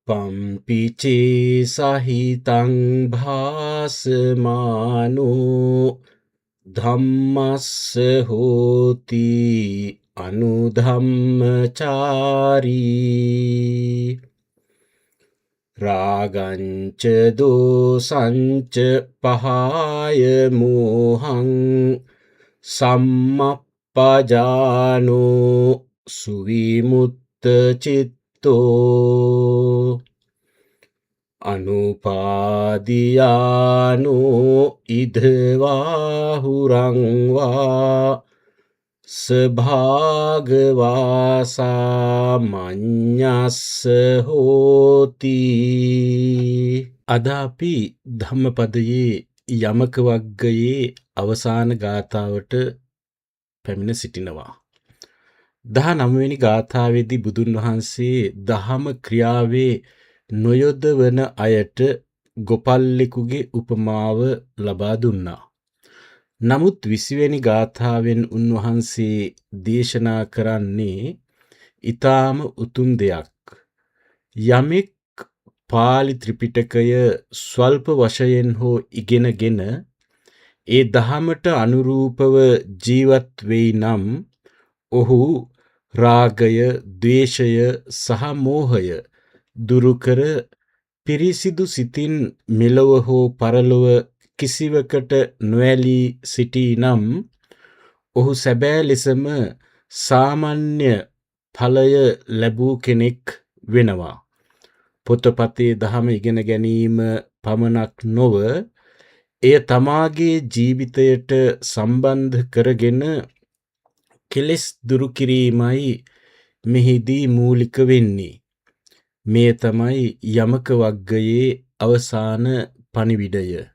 පම්පිචේ සහිතං භාසමානෝ ධම්මස්ස හෝති අනුධම්මචාරී රාගංච දෝසංච පහාය මෝහං සම්මප්පජානෝ සුවිමුත්ත චිත්තෝ අනුපාදියානෝ ඉදවාහුරං වා සභාගවාසා මඤ්ඤස්ස හෝති. අද අපි ධම්මපදයේ යමක වග්ගයේ අවසාන ගාථාවට පැමිණ සිටිනවා. 19 වෙනි ගාථාවේදී බුදුන් වහන්සේ දහම ක්‍රියාවේ නොයොදවන අයට ගොපල්ලෙකුගේ උපමාව ලබා දුන්නා. නමුත් 20 වෙනි ගාථාවෙන් උන්වහන්සේ දේශනා කරන්නේ ඊටාම උතුම් දෙයක්. යමෙක් පාලි ත්‍රිපිටකය ස්වල්ප වශයෙන් හෝ ඉගෙනගෙන ඒ දහමට අනුරූපව ජීවත් වෙයි නම් ඔහු රාගය, ද්වේෂය සහ මෝහය දුරු කර පිරිසිදු සිතින් මෙලොව හෝ පරලොව කිසිවකට නොඇලී සිටී නම් ඔහු සැබෑ ලෙසම සාමාන්‍ය ඵලය ලැබූ කෙනෙක් වෙනවා. පොතපතේ දහම ඉගෙන ගැනීම පමණක් නොව එය තමාගේ ජීවිතයට සම්බන්ධ කරගෙන කෙලෙස් දුරු කිරීමයි මෙහිදී මූලික වෙන්නේ. මේ තමයි යමක වග්ගයේ අවසාන පණිවිඩය.